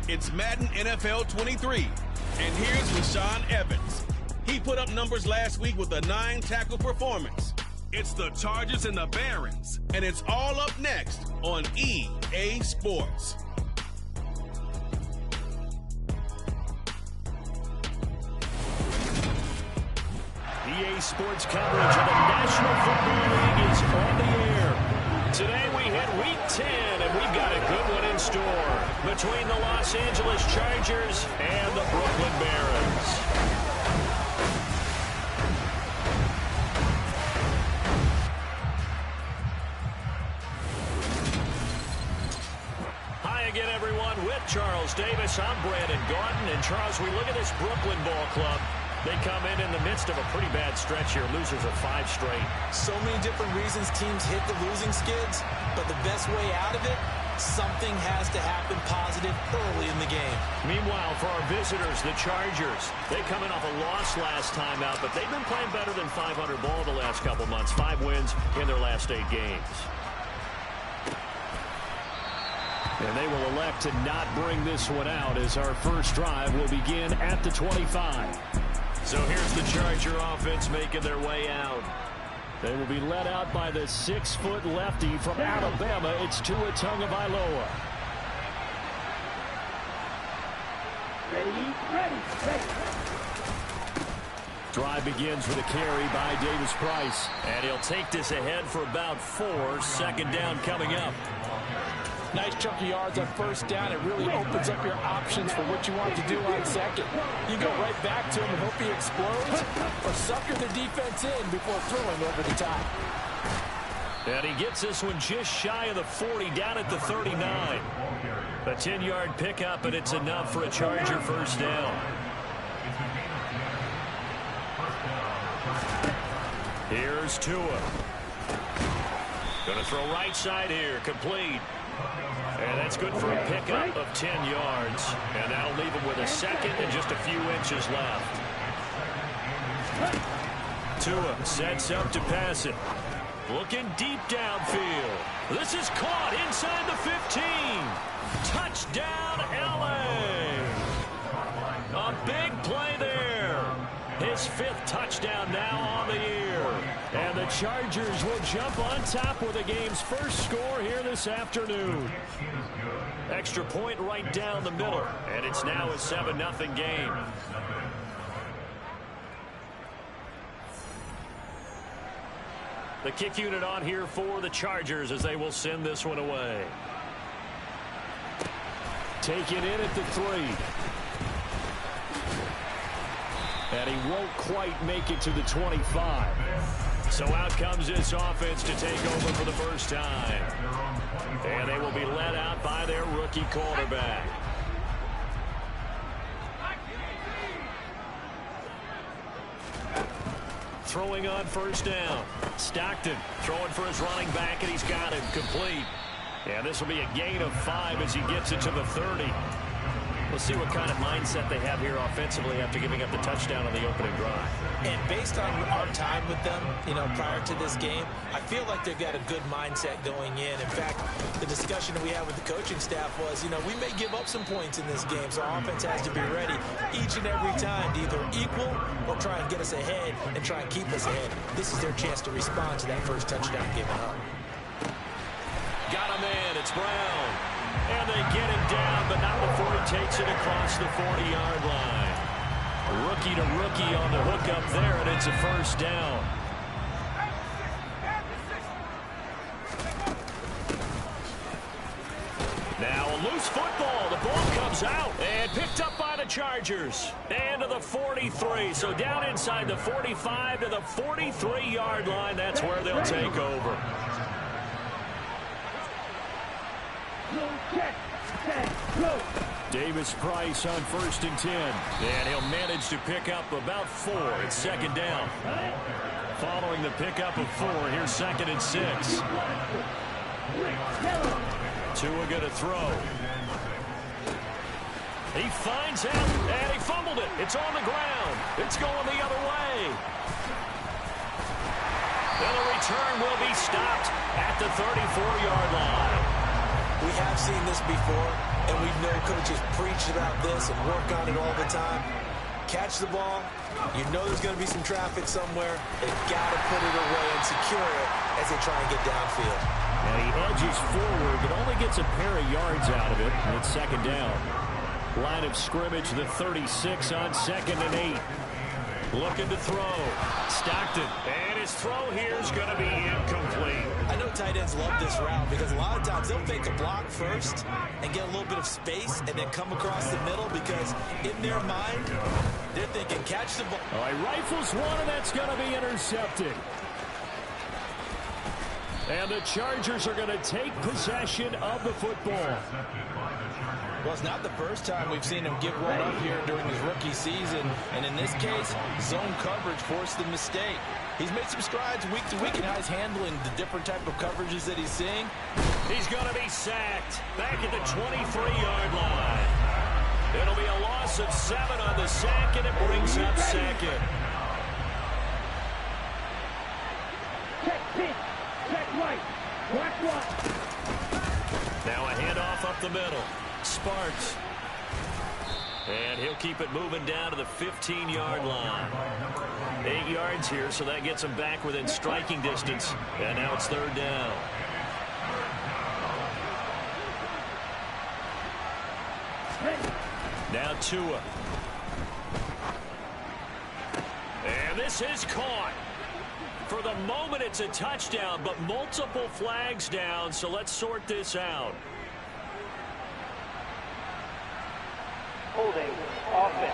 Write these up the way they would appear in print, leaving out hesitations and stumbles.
It's Madden NFL 23. And here's Rashaan Evans. He put up numbers last week with a 9-tackle performance. It's the Chargers and the Barons. And it's all up next on EA Sports. EA Sports coverage of the National Football League is on the air. Today we hit Week 10, and we've got a good one in store between the Los Angeles Chargers and the Brooklyn Barons. Hi again, everyone. With Charles Davis, I'm Brandon Gaudin. And Charles, we look at this Brooklyn Ball Club. They come in the midst of a pretty bad stretch here. Losers of 5 straight. So many different reasons teams hit the losing skids, but the best way out of it, something has to happen positive early in the game. Meanwhile, for our visitors, the Chargers, they come in off a loss last time out, but they've been playing better than 500 ball the last couple months. 5 wins in their last 8 games. And they will elect to not bring this one out as our first drive will begin at the 25. So here's the Charger offense making their way out. They will be led out by the 6-foot lefty from Alabama. It's Tua Tagovailoa. Ready. Drive begins with a carry by Davis Price. And he'll take this ahead for about 4. Second down coming up. Nice chunk of yards on first down. It really opens up your options for what you want to do on second. You go right back to him and hope he explodes, or sucker the defense in before throwing over the top. And he gets this one just shy of the 40, down at the 39. A 10-yard pickup, and it's enough for a Charger first down. Here's Tua. Going to throw right side here, complete. And that's good for a pickup of 10 yards. And that'll leave him with a second and just a few inches left. Tua sets up to pass it. Looking deep downfield. This is caught inside the 15. Touchdown, L.A. A big play there. His 5th touchdown now on the year. And the Chargers will jump on top with the game's first score here this afternoon. Extra point right down the middle. And it's now a 7-0 game. The kick unit on here for the Chargers as they will send this one away. Taken in at the 3. And he won't quite make it to the 25. So out comes this offense to take over for the first time. And they will be led out by their rookie quarterback. Throwing on first down. Stockton throwing for his running back, and he's got him complete. And this will be a gain of 5 as he gets it to the 30. We'll see what kind of mindset they have here offensively after giving up the touchdown on the opening drive. And based on our time with them, prior to this game, I feel like they've got a good mindset going in. In fact, the discussion that we had with the coaching staff was, we may give up some points in this game, so our offense has to be ready each and every time to either equal or try and get us ahead and try and keep us ahead. This is their chance to respond to that first touchdown given up. Got him in. It's Brown. And they get him down, but not before he takes it across the 40-yard line. Rookie to rookie on the hook up there, and it's a first down. Now a loose football. The ball comes out and picked up by the Chargers. And to the 43. So down inside the 45 to the 43-yard line. That's where they'll take over. Davis Price on 1st and 10. And he'll manage to pick up about 4. It's second down. Following the pickup of 4, here's 2nd and 6. Tua going to throw. He finds out, and he fumbled it. It's on the ground. It's going the other way. And the return will be stopped at the 34-yard line. We have seen this before. and we know coaches preach about this and work on it all the time. Catch the ball. You know there's going to be some traffic somewhere. They've got to put it away and secure it as they try and get downfield. And he edges forward, but only gets a pair of yards out of it. And it's second down. Line of scrimmage, the 36 on 2nd and 8. Looking to throw. Stockton. And his throw here is going to be incomplete. I know tight ends love this route because a lot of times they'll fake a block first and get a little bit of space and then come across the middle because in their mind, they're thinking catch the ball. All right, rifles one, and that's going to be intercepted. And the Chargers are going to take possession of the football. Well, it's not the first time we've seen him give one up here during his rookie season. And in this case, zone coverage forced the mistake. He's made some strides week to week, and now he's handling the different type of coverages that he's seeing. He's going to be sacked back at the 23-yard line. It'll be a loss of 7 on the sack, and it brings up second. Check pitch. Check right. Black one. Now a handoff up the middle. Sparks. And he'll keep it moving down to the 15-yard line. 8 yards here, so that gets him back within striking distance. And now it's third down. Now Tua. And this is caught. For the moment, it's a touchdown, but multiple flags down, so let's sort this out. Holding. Offense.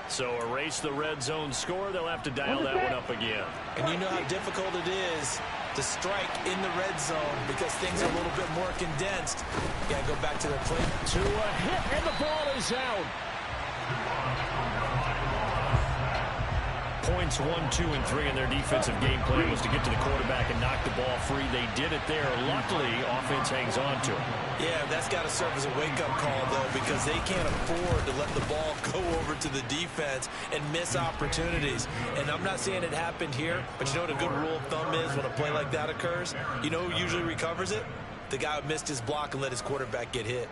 So erase the red zone score. They'll have to dial that one up again. And you know how difficult it is to strike in the red zone because things are a little bit more condensed. You got to go back to their play. To a hit, and the ball is out. Points 1, 2, and 3 in their defensive game plan was to get to the quarterback and knock the ball free. They did it there. Luckily, offense hangs on to it. Yeah, that's got to serve as a wake-up call, though, because they can't afford to let the ball go over to the defense and miss opportunities. And I'm not saying it happened here, but you know what a good rule of thumb is when a play like that occurs? You know who usually recovers it? The guy who missed his block and let his quarterback get hit.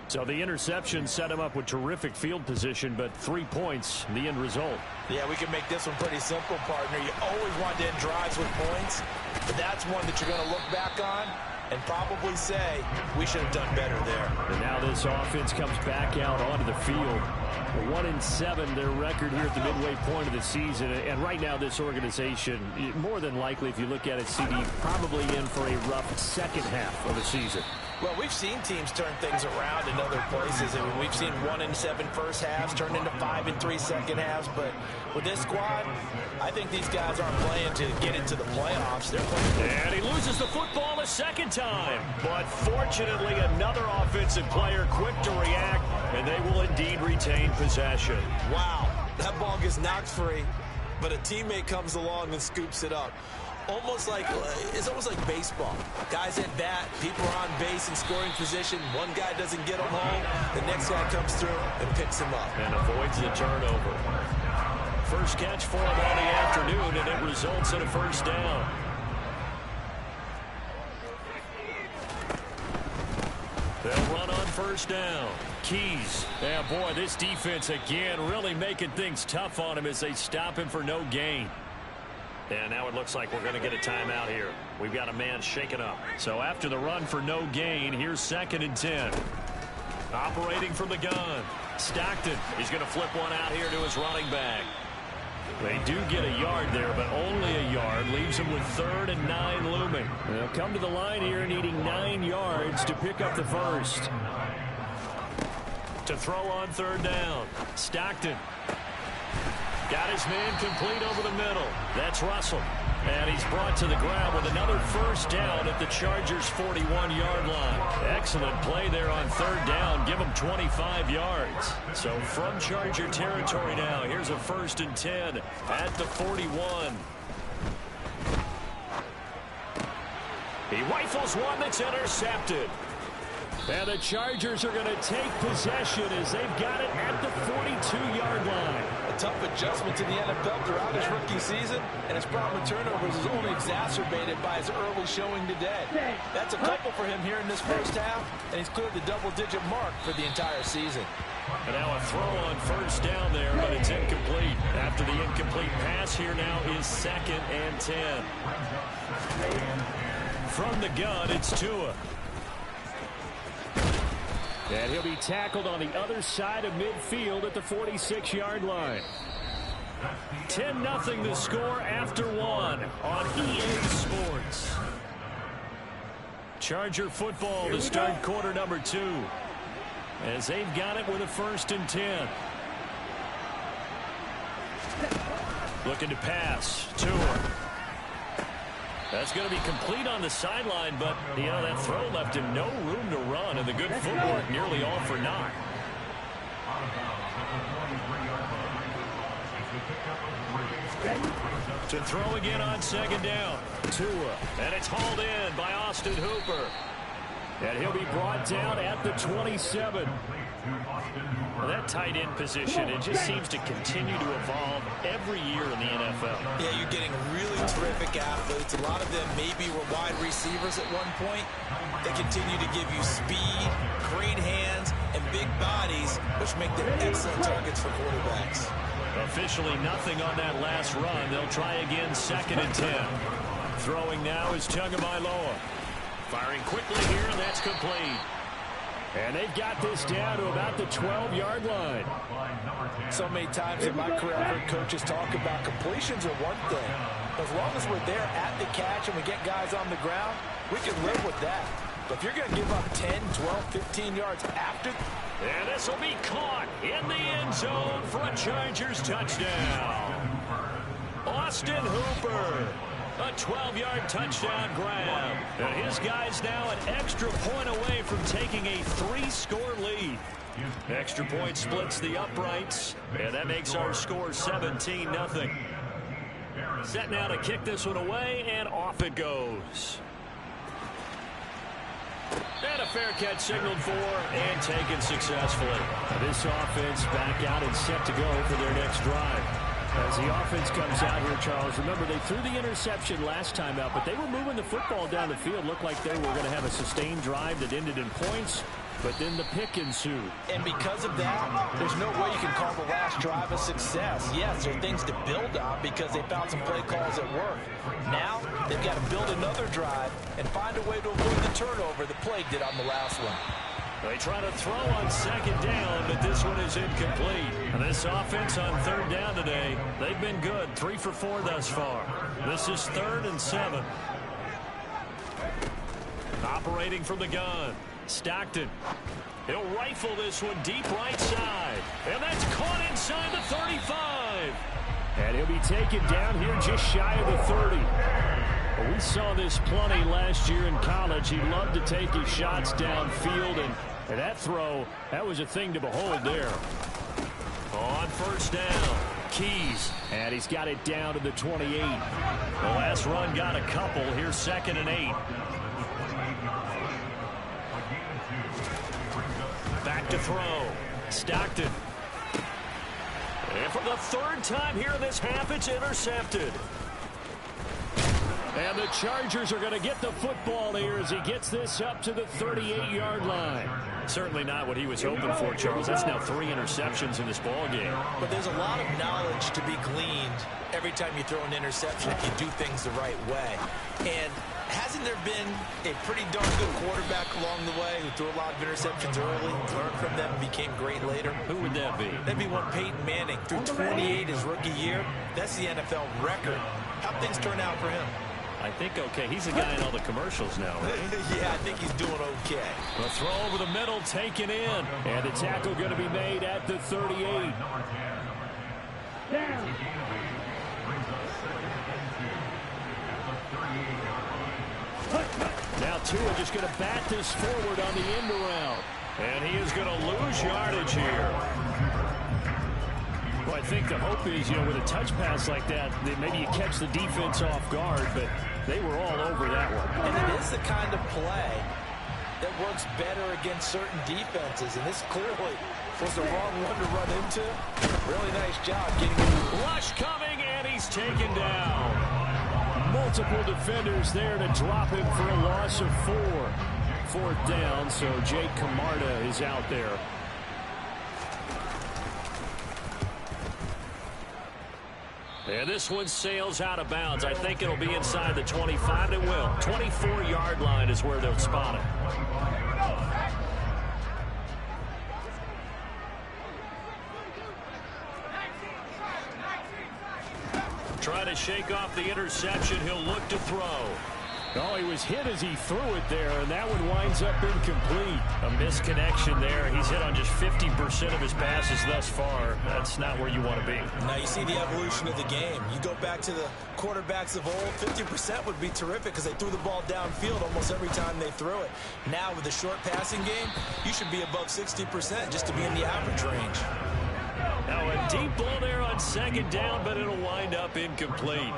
So the interception set him up with terrific field position, but 3 points, the end result. Yeah, we can make this one pretty simple, partner. You always want to end drives with points, but that's one that you're going to look back on and probably say, we should have done better there. And now this offense comes back out onto the field. 1-7, their record here at the midway point of the season. And right now this organization, more than likely, if you look at it, CD, probably in for a rough second half of the season. Well, we've seen teams turn things around in other places. I mean, we've seen 1-7 first halves turn into 5-3 second halves. But with this squad, I think these guys aren't playing to get into the playoffs. They're playing. And he loses the football a second time. But fortunately, another offensive player quick to react, and they will indeed retain possession. Wow, that ball gets knocked free, but a teammate comes along and scoops it up. It's almost like baseball. Guys at bat, people are on base in scoring position. One guy doesn't get him home. The next guy comes through and picks him up. And avoids the turnover. First catch for him on the afternoon, and it results in a first down. They'll run on first down. Keys. Yeah, boy, this defense again really making things tough on him as they stop him for no gain. And now it looks like we're going to get a timeout here. We've got a man shaken up. So after the run for no gain, here's 2nd and 10. Operating from the gun. Stockton. He's going to flip one out here to his running back. They do get a yard there, but only a yard. Leaves him with 3rd and 9 looming. They'll come to the line here needing 9 yards to pick up the first. To throw on 3rd down. Stockton. Got his man complete over the middle. That's Russell. And he's brought to the ground with another first down at the Chargers' 41-yard line. Excellent play there on 3rd down. Give him 25 yards. So from Charger territory now, here's a 1st and 10 at the 41. He rifles one that's intercepted. And the Chargers are going to take possession as they've got it at the 42-yard line. A tough adjustment to the NFL throughout his rookie season, and his problem with turnovers is only exacerbated by his early showing today. That's a couple for him here in this first half, and he's cleared the double-digit mark for the entire season. And now a throw on first down there, but it's incomplete. After the incomplete pass, here now is 2nd and 10. From the gun, it's Tua. And he'll be tackled on the other side of midfield at the 46-yard line. 10-0 the score after one on EA Sports. Charger football to start quarter number 2. As they've got it with a 1st and 10. Looking to pass. Tua. That's going to be complete on the sideline, but, you know, that throw left him no room to run, and the good footwork nearly all for naught. To throw again on 2nd down. Tua. And it's hauled in by Austin Hooper. And he'll be brought down at the 27. Well, that tight end position, it just seems to continue to evolve every year in the NFL. Yeah, you're getting really terrific athletes. A lot of them maybe were wide receivers at one point. They continue to give you speed, great hands, and big bodies, which make them excellent targets for quarterbacks. Officially nothing on that last run. They'll try again 2nd and 10. Throwing now is Tagovailoa. Firing quickly here, and that's complete. And they've got this down to about the 12-yard line. So many times in my career, I've heard coaches talk about completions are one thing. As long as we're there at the catch and we get guys on the ground, we can live with that. But if you're going to give up 10, 12, 15 yards after... And this will be caught in the end zone for a Chargers touchdown. Austin Hooper. A 12-yard touchdown grab. And his guy's now an extra point away from taking a 3-score lead. Extra point splits the uprights, and that makes our score 17-0. Set now to kick this one away, and off it goes. And a fair catch signaled for and taken successfully. This offense back out and set to go for their next drive. As the offense comes out here, Charles, remember they threw the interception last time out, but they were moving the football down the field. Looked like they were going to have a sustained drive that ended in points, but then the pick ensued. And because of that, there's no way you can call the last drive a success. Yes, there are things to build on because they found some play calls that work. Now, they've got to build another drive and find a way to avoid the turnover the play did on the last one. They try to throw on 2nd down, but this one is incomplete. And this offense on 3rd down today, they've been good. 3 for 4 thus far. This is 3rd and 7. Operating from the gun. Stockton. He'll rifle this one deep right side. And that's caught inside the 35. And he'll be taken down here just shy of the 30. Well, we saw this plenty last year in college. He loved to take his shots downfield, and that throw, that was a thing to behold there. On 1st down, Keys, and he's got it down to the 28. The last run got a couple. Here's 2nd and 8. Back to throw. Stockton. And for the 3rd time here in this half, it's intercepted. And the Chargers are going to get the football here as he gets this up to the 38-yard line. Certainly not what he was hoping for, Charles. That's now 3 interceptions in this ball game. But there's a lot of knowledge to be gleaned every time you throw an interception if you do things the right way. And hasn't there been a pretty darn good quarterback along the way who threw a lot of interceptions early, learned from them, and became great later? Who would that be? That'd be one Peyton Manning. Threw 28 his rookie year. That's the NFL record. How'd things turn out for him? I think okay. He's the guy in all the commercials now, right? Yeah, I think he's doing okay. The throw over the middle taken in. And the tackle going to be made at the 38. Down. Now Tua just going to bat this forward on the end around. And he is going to lose yardage here. Well, I think the hope is, you know, with a touch pass like that, that maybe you catch the defense off guard, but they were all over that one. And it is the kind of play that works better against certain defenses, and this clearly was the wrong one to run into. Really nice job getting him. Rush coming, and he's taken down. Multiple defenders there to drop him for a loss of 4. 4th down, so Jake Camarda is out there. And this one sails out of bounds. I think it'll be inside the 25. It will. 24-yard line is where they'll spot it. Trying to shake off the interception. He'll look to throw. Oh, he was hit as he threw it there, and that one winds up incomplete. A misconnection there. He's hit on just 50% of his passes thus far. That's not where you want to be. Now you see the evolution of the game. You go back to the quarterbacks of old, 50% would be terrific because they threw the ball downfield almost every time they threw it. Now with the short passing game, you should be above 60% just to be in the average range. Now a deep ball there on 2nd down, but it'll wind up incomplete.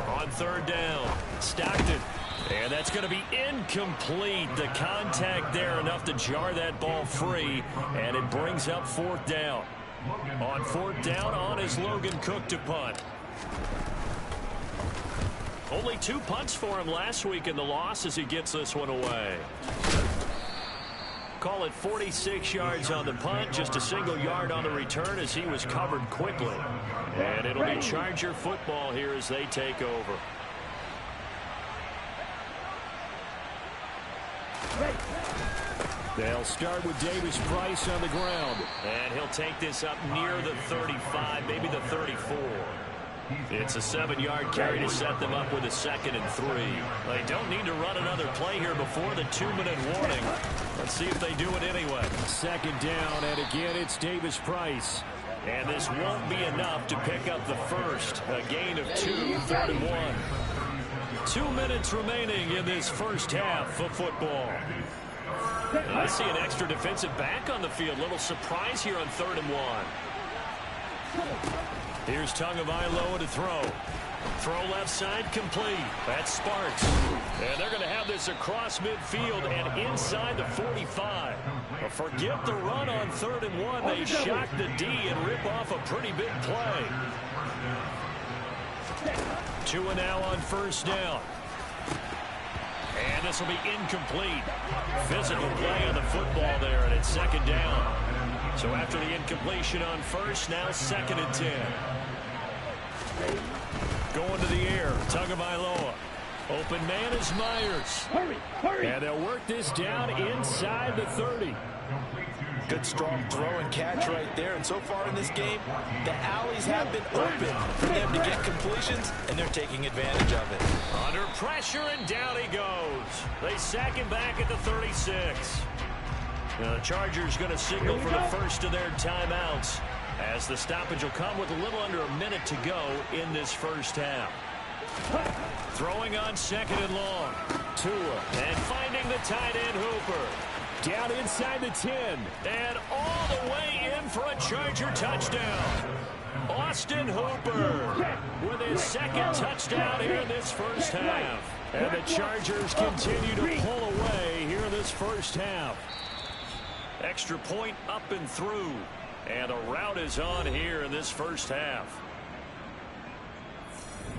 On 3rd down, Stockton. And that's going to be incomplete. The contact there enough to jar that ball free, and it brings up 4th down. On 4th down, on is Logan Cook to punt. Only 2 punts for him last week in the loss as he gets this one away. Call it 46 yards on the punt, just a single yard on the return as he was covered quickly. And it'll be Charger football here as they take over. They'll start with Davis Price on the ground. And he'll take this up near the 35, maybe the 34. It's a 7-yard carry to set them up with a 2nd and 3. They don't need to run another play here before the 2-minute warning. Let's see if they do it anyway. 2nd down, and again it's Davis Price. And this won't be enough to pick up the first. A gain of 2, 3rd and 1. 2 minutes remaining in this first half of football. I see an extra defensive back on the field. Little surprise here on 3rd and 1. Here's Tagovailoa to throw. Throw left side complete. That's Sparks. And they're going to have this across midfield and inside the 45. But forget the run on 3rd and 1. They shock the D and rip off a pretty big play. 2 and now on 1st down. And this will be incomplete. Physical play on the football there, and it's 2nd down. So after the incompletion on 1st, now 2nd and 10. Going to the air, Tagovailoa. Open man is Myers. And they'll work this down inside the 30. Good strong throw and catch right there. And so far in this game, the alleys have been open for them to get completions, and they're taking advantage of it. Under pressure, and down he goes. They sack him back at the 36. Now the Chargers going to signal for the first of their timeouts, as the stoppage will come with a little under a minute to go in this first half. Throwing on 2nd and long. Tua, and finding the tight end Hooper. Down inside the 10. And all the way in for a Charger touchdown. Austin Hooper with his 2nd touchdown here in this first half. And the Chargers continue to pull away here in this first half. Extra point up and through. And a rout is on here in this first half.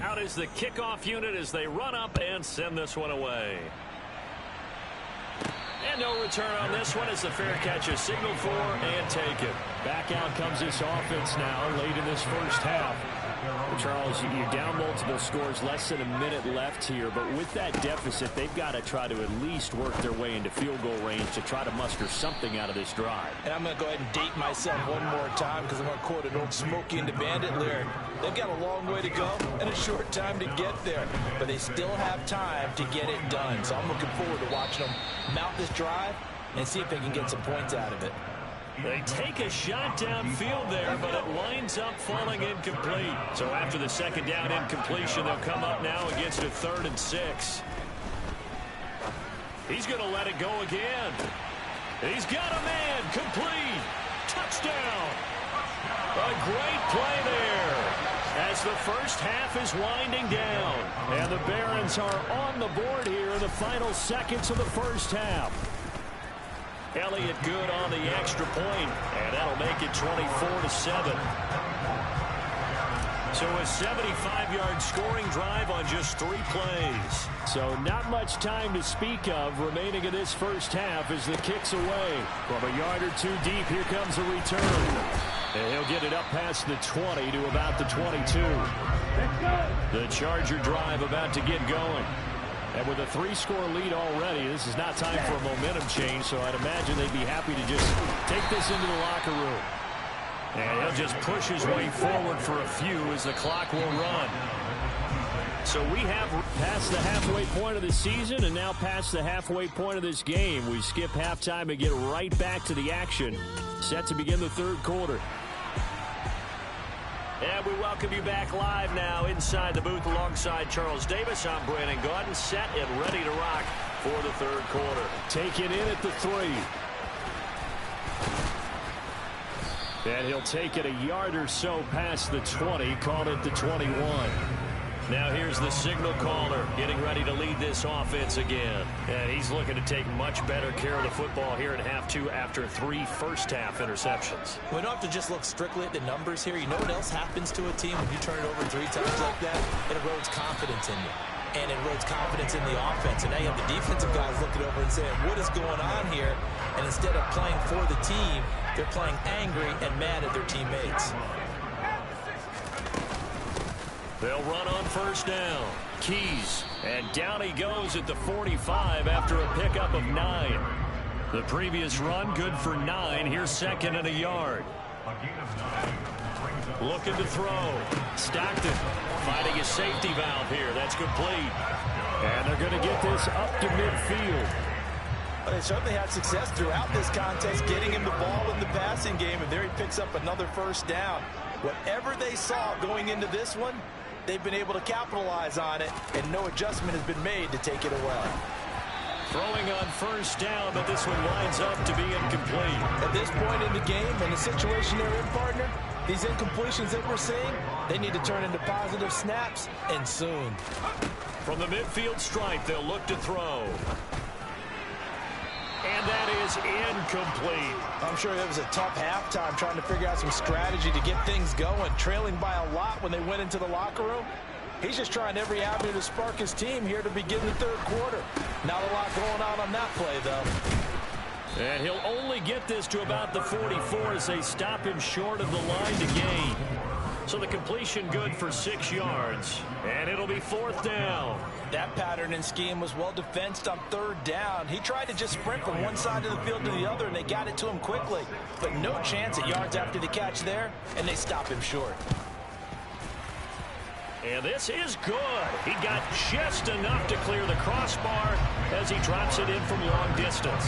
Out is the kickoff unit as they run up and send this one away. And no return on this one as the fair catch is signaled for and taken. Back out comes this offense now late in this first half. Charles, you're down multiple scores, less than a minute left here, but with that deficit, they've got to try to at least work their way into field goal range to try to muster something out of this drive. And I'm going to go ahead and date myself one more time because I'm going to quote an old Smokey and the Bandit lyric. They've got a long way to go and a short time to get there, but they still have time to get it done. So I'm looking forward to watching them mount this drive and see if they can get some points out of it. They take a shot downfield there, but it winds up falling incomplete. So after the 2nd down incompletion, they'll come up now against a 3rd and 6. He's going to let it go again. He's got a man, complete. Touchdown. A great play there as the first half is winding down. And the Barons are on the board here in the final seconds of the first half. Elliott good on the extra point, and that'll make it 24-7. So a 75-yard scoring drive on just 3 plays. So not much time to speak of remaining in this first half as the kick's away. From a yard or 2 deep, here comes a return. And he'll get it up past the 20 to about the 22. The Charger drive about to get going. And with a 3-score lead already, this is not time for a momentum change, so I'd imagine they'd be happy to just take this into the locker room. And he'll just push his way forward for a few as the clock will run. So we have passed the halfway point of the season and now past the halfway point of this game. We skip halftime and get right back to the action. Set to begin the third quarter. And we welcome you back live now inside the booth alongside Charles Davis. I'm Brandon Gaudin, set and ready to rock for the third quarter. Take it in at the 3. And he'll take it a yard or so past the 20, called it the 21. Now here's the signal caller getting ready to lead this offense again. And he's looking to take much better care of the football here in half 2 after 3 first-half interceptions. We don't have to just look strictly at the numbers here. You know what else happens to a team when you turn it over 3 times like that? It erodes confidence in you. And it erodes confidence in the offense. And now you have the defensive guys looking over and saying, what is going on here? And instead of playing for the team, they're playing angry and mad at their teammates. They'll run on first down. Keys. And down he goes at the 45 after a pickup of 9. The previous run good for 9. Here's second and a yard. Looking to throw. Stockton finding his safety valve here. That's complete. And they're going to get this up to midfield. Well, they certainly had success throughout this contest getting him the ball in the passing game, and there he picks up another first down. Whatever they saw going into this one, they've been able to capitalize on it, and no adjustment has been made to take it away. Throwing on first down, but this one winds up to be incomplete. At this point in the game, and the situation they're in, partner, these incompletions that we're seeing, they need to turn into positive snaps, and soon. From the midfield stripe, they'll look to throw. And that is incomplete. I'm sure it was a tough halftime trying to figure out some strategy to get things going, trailing by a lot when they went into the locker room. He's just trying every avenue to spark his team here to begin the third quarter. Not a lot going on that play, though. And he'll only get this to about the 44 as they stop him short of the line to gain. So the completion good for 6 yards. And it'll be fourth down. That pattern and scheme was well defensed on third down. He tried to just sprint from one side of the field to the other, and they got it to him quickly. But no chance at yards after the catch there, and they stop him short. And this is good. He got just enough to clear the crossbar as he drops it in from long distance.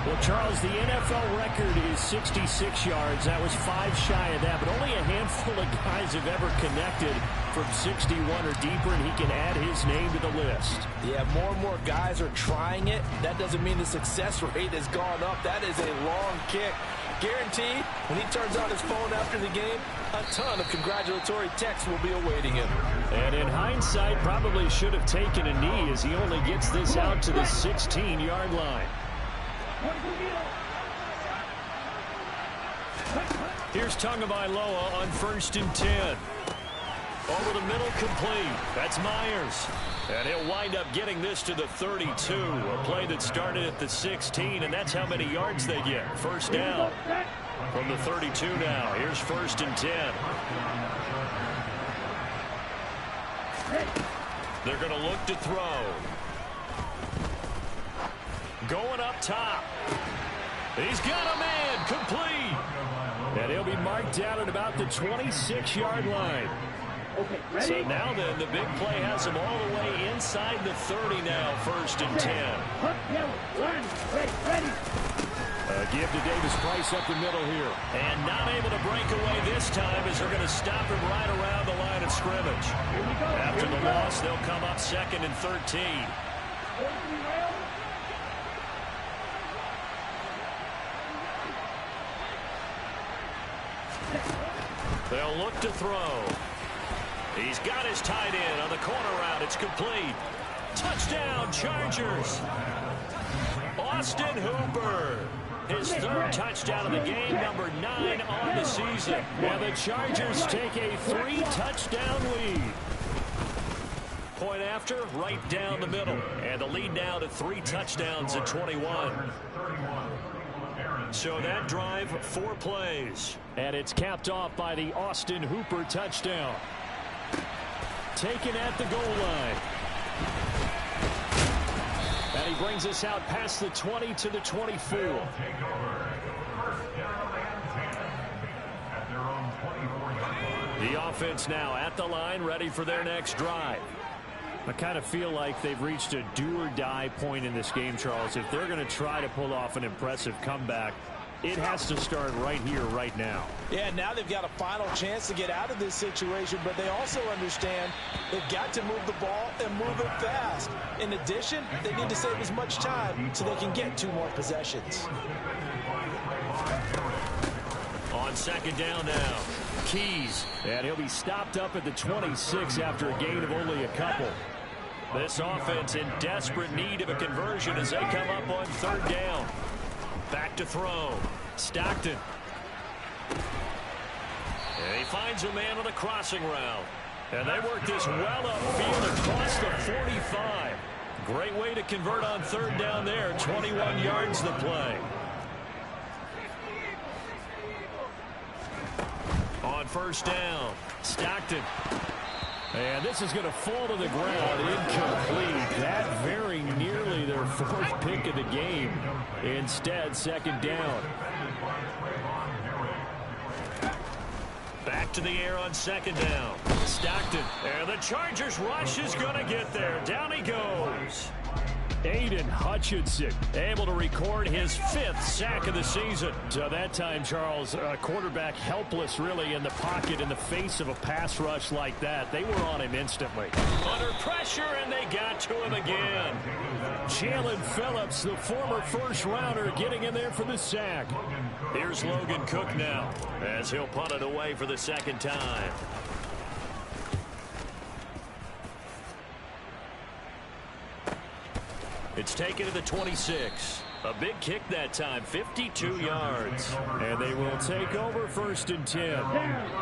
Well, Charles, the NFL record is 66 yards. That was 5 shy of that, but only a handful of guys have ever connected from 61 or deeper, and he can add his name to the list. Yeah, more and more guys are trying it. That doesn't mean the success rate has gone up. That is a long kick. Guaranteed, when he turns on his phone after the game, a ton of congratulatory texts will be awaiting him. And in hindsight, probably should have taken a knee as he only gets this out to the 16-yard line. Here's Tagovailoa on 1st and 10. Over the middle, complete. That's Myers. And he'll wind up getting this to the 32. A play that started at the 16, and that's how many yards they get. First down from the 32 now. Here's 1st and 10. They're going to look to throw. Going up top. He's got a man. Complete. And he'll be marked down at about the 26-yard line. So now then, the big play has him all the way inside the 30 now, 1st and 10. Give to Davis Price up the middle here. And not able to break away this time as they're going to stop him right around the line of scrimmage. After the loss, they'll come up 2nd and 13. They'll look to throw. He's got his tight end on the corner route. It's complete. Touchdown, Chargers. Austin Hooper. His third touchdown of the game, number 9 on the season. And the Chargers take a 3-touchdown lead. Point after, right down the middle. And the lead now to 3 touchdowns at 21. So that drive, 4 plays. And it's capped off by the Austin Hooper touchdown. Taken at the goal line. And he brings us out past the 20 to the 24. The offense now at the line, ready for their next drive. I kind of feel like they've reached a do-or-die point in this game, Charles. If they're going to try to pull off an impressive comeback, it has to start right here, right now. Yeah, now they've got a final chance to get out of this situation, but they also understand they've got to move the ball and move it fast. In addition, they need to save as much time so they can get 2 more possessions. On second down now, Keys. And he'll be stopped up at the 26 after a gain of only a couple. This offense in desperate need of a conversion as they come up on third down. Back to throw. Stockton. And he finds a man on the crossing route. And they work this well upfield across the 45. Great way to convert on third down there. 21 yards the play. On first down, Stockton. And this is going to fall to the ground, incomplete. That very nearly their 4th pick of the game. Instead, second down. Back to the air on second down. Stockton. And the Chargers rush is going to get there. Down he goes. Aiden Hutchinson able to record his 5th sack of the season. So that time, Charles, quarterback helpless really in the pocket in the face of a pass rush like that. They were on him instantly. Under pressure, and they got to him again. Jalen Phillips, the former first-rounder, getting in there for the sack. Here's Logan Cook now as he'll punt it away for the second time. It's taken to the 26. A big kick that time, 52 yards. And they will take over first and 10.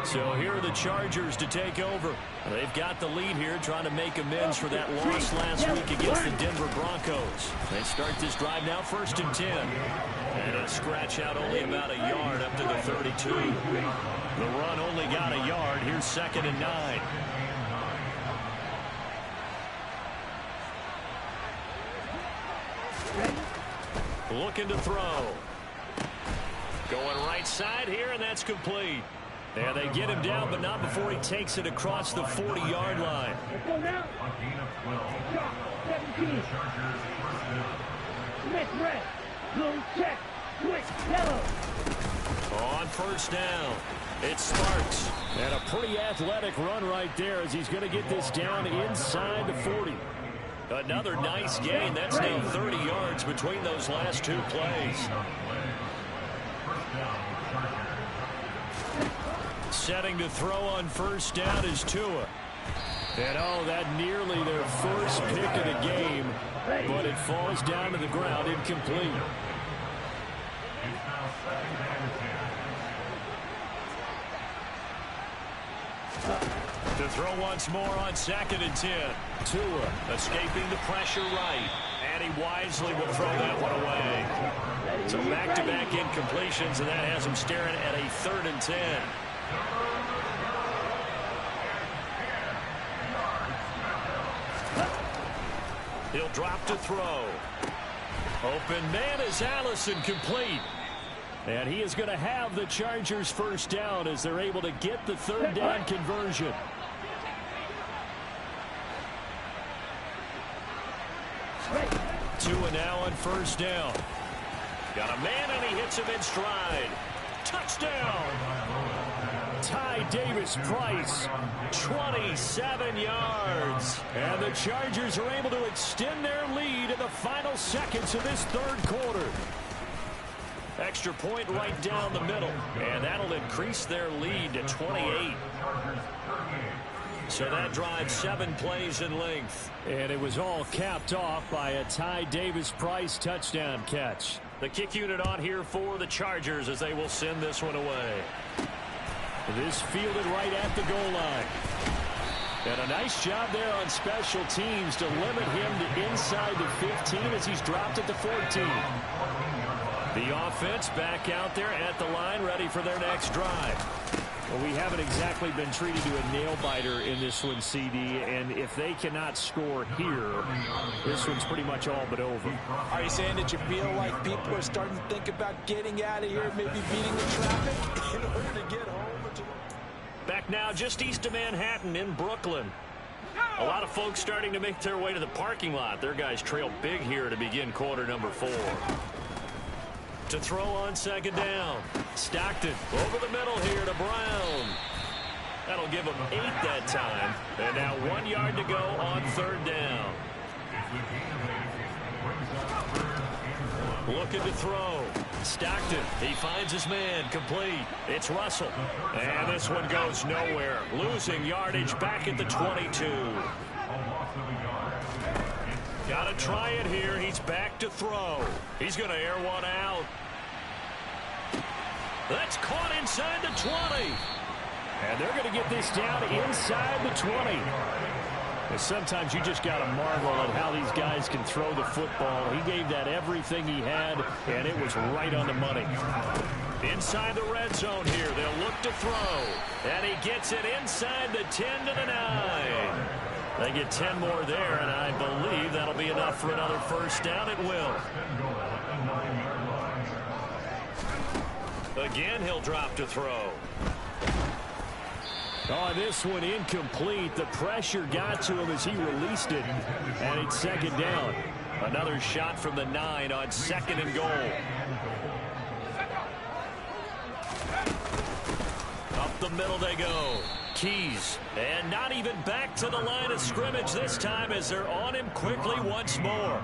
So here are the Chargers to take over. They've got the lead here, trying to make amends for that loss last week against the Denver Broncos. They start this drive now, first and 10. And a scratch out only about a yard up to the 32. The run only got a yard. Here's second and 9. Looking to throw. Going right side here, and that's complete. And they get him down, but not before he takes it across the 40-yard line. Let's go now. 17. Smith red. Blue check. Quick. Yellow. On first down, it's Sparks. And a pretty athletic run right there as he's going to get this down inside the 40. Another nice gain. That's now 30 yards between those last 2 plays. Setting to throw on first down is Tua. And oh, that nearly their first pick of the game, but it falls down to the ground, incomplete. To throw once more on second and 10. Tua escaping the pressure right. And he wisely will throw that one away. So back-to-back incompletions, and that has him staring at a 3rd and 10. He'll drop to throw. Open man is Allison, complete. And he is going to have the Chargers first down as they're able to get the 3rd down conversion. Tua now on first down. Got a man, and he hits him in stride. Touchdown! Ty Davis-Price, 27 yards. And the Chargers are able to extend their lead in the final seconds of this 3rd quarter. Extra point right down the middle, and that'll increase their lead to 28. So that drives 7 plays in length. And it was all capped off by a Ty Davis-Price touchdown catch. The kick unit on here for the Chargers as they will send this one away. This fielded right at the goal line. And a nice job there on special teams to limit him to inside the 15 as he's dropped at the 14. The offense back out there at the line, ready for their next drive. Well, we haven't exactly been treated to a nail-biter in this one, CD, and if they cannot score here, this one's pretty much all but over. Are you saying that you feel like people are starting to think about getting out of here, maybe beating the traffic in order to get home? Back now just east of Manhattan in Brooklyn. A lot of folks starting to make their way to the parking lot. Their guys trail big here to begin quarter number 4. To throw on second down. Stockton over the middle here to Brown. That'll give him 8 that time. And now 1 yard to go on third down. Looking to throw. Stockton, he finds his man, complete. It's Russell. And this one goes nowhere. Losing yardage back at the 22. Got to try it here. He's back to throw. He's going to air one out. That's caught inside the 20. And they're going to get this down inside the 20. And sometimes you just got to marvel at how these guys can throw the football. He gave that everything he had, and it was right on the money. Inside the red zone here, they'll look to throw. And he gets it inside the 10 to the 9. They get 10 more there, and I believe that'll be enough for another first down. It will. Again, he'll drop to throw. Oh, this one incomplete. The pressure got to him as he released it, and it's second down. Another shot from the 9 on second and goal. Up the middle they go. Keys, and not even back to the line of scrimmage this time as they're on him quickly once more.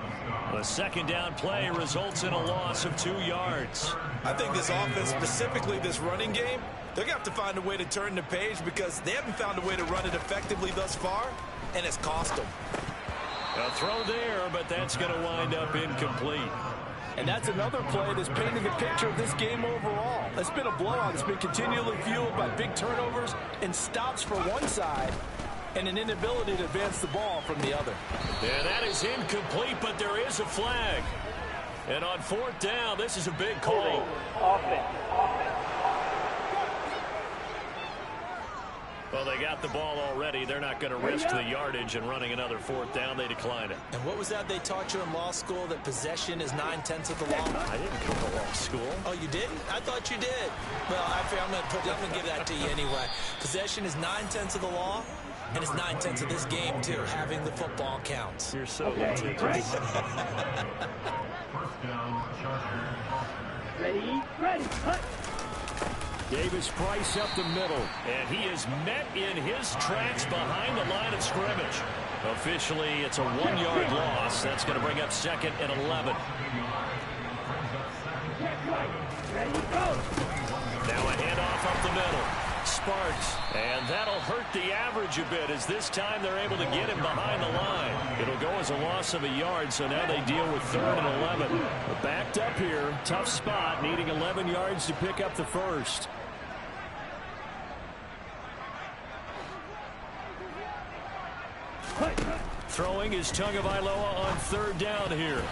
The second down play results in a loss of 2 yards. I think this offense, specifically this running game, they're going to have to find a way to turn the page because they haven't found a way to run it effectively thus far, and it's cost them. A throw there, but that's going to wind up incomplete. And that's another play that's painting the picture of this game overall. It's been a blowout. It's been continually fueled by big turnovers and stops for one side and an inability to advance the ball from the other. Yeah, that is incomplete, but there is a flag. And on fourth down, this is a big call. Well, they got the ball already. They're not going to risk the yardage and running another fourth down. They decline it. And what was that they taught you in law school, that possession is 9/10 of the law? I didn't go to law school. Oh, you didn't? I thought you did. Well, I'm going to give that to you anyway. Possession is 9/10 of the law, and it's 9/10 of this game, too. Having the football counts. You're so litigious. Ready, cut. Davis-Price up the middle. And he is met in his tracks behind the line of scrimmage. Officially, it's a 1-yard loss. That's going to bring up second and 11. Ready, go. Now a handoff up the middle. Sparks. And that'll hurt the average a bit as this time they're able to get him behind the line. It'll go as a loss of a yard, so now they deal with third and 11. But backed up here. Tough spot, needing 11 yards to pick up the first. Throwing is Tagovailoa on third down here.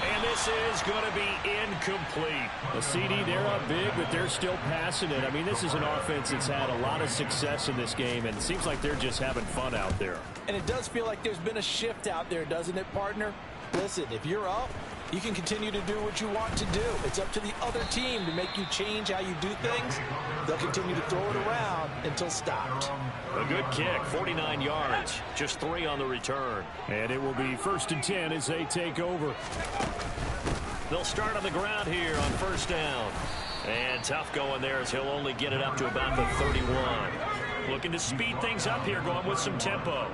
And this is going to be incomplete. The CD, they're up big, but they're still passing it. I mean, this is an offense that's had a lot of success in this game, and it seems like they're just having fun out there. And it does feel like there's been a shift out there, doesn't it, partner? Listen, if you're up, you can continue to do what you want to do. It's up to the other team to make you change how you do things. They'll continue to throw it around until stopped. A good kick, 49 yards, just 3 on the return. And it will be 1st and 10 as they take over. They'll start on the ground here on first down. And tough going there as he'll only get it up to about the 31. Looking to speed things up here, going with some tempo.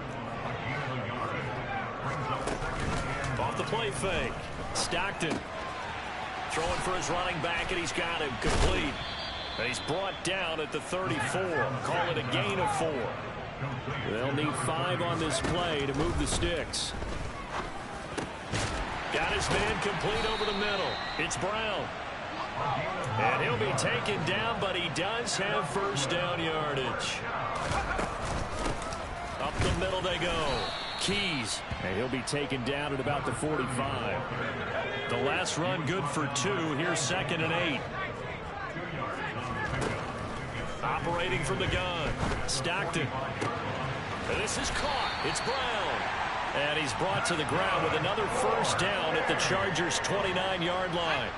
Off the play fake. Stockton throwing for his running back, and he's got him complete. And he's brought down at the 34. Call it a gain of 4. They'll need 5 on this play to move the sticks. Got his man complete over the middle. It's Brown. And he'll be taken down, but he does have first down yardage. Up the middle they go. Keys. And he'll be taken down at about the 45. The last run good for 2. Here's 2nd and 8. Operating from the gun. Stockton. This is caught. It's Brown. And he's brought to the ground with another first down at the Chargers' 29-yard line.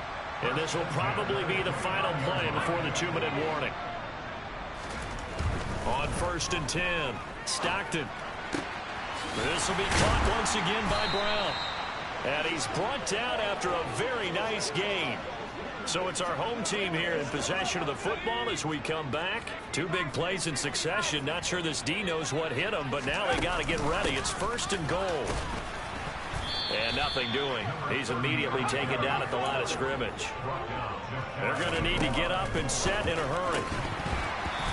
And this will probably be the final play before the 2-minute warning. On 1st and 10, Stockton. This will be caught once again by Brown. And he's brought down after a very nice gain. So it's our home team here in possession of the football as we come back. 2 big plays in succession. Not sure this D knows what hit him, but now they got to get ready. It's 1st and goal. And nothing doing. He's immediately taken down at the line of scrimmage. They're going to need to get up and set in a hurry.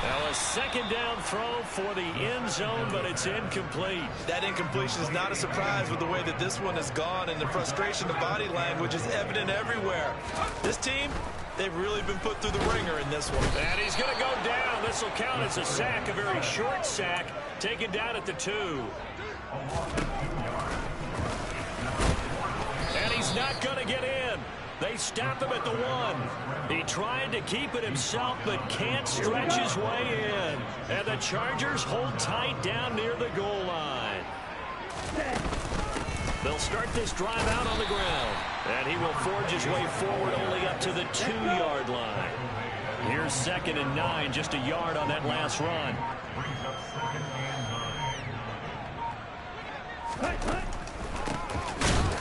Now a 2nd down throw for the end zone, but it's incomplete. That incompletion is not a surprise with the way that this one has gone, and the frustration, the body language is evident everywhere. This team, they've really been put through the ringer in this one. And he's going to go down. This will count as a sack, a very short sack, taken down at the 2. And he's not going to get in. They stop him at the 1. He tried to keep it himself, but can't stretch his way in. And the Chargers hold tight down near the goal line. They'll start this drive out on the ground. And he will forge his way forward only up to the 2-yard line. Here's 2nd and 9, just a yard on that last run.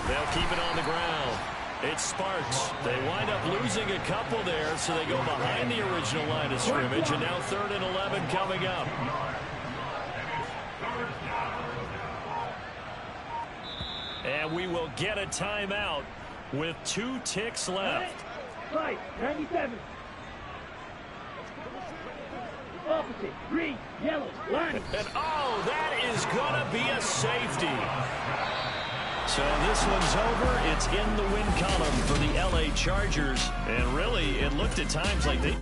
They'll keep it on the ground. It's Sparks. They wind up losing a couple there, so they go behind the original line of scrimmage, and now 3rd and 11 coming up. And we will get a timeout with 2 ticks left. 97. Opposite, green, yellow, line. And oh, that is going to be a safety. So this one's over. It's in the win column for the LA Chargers. And really, it looked at times like they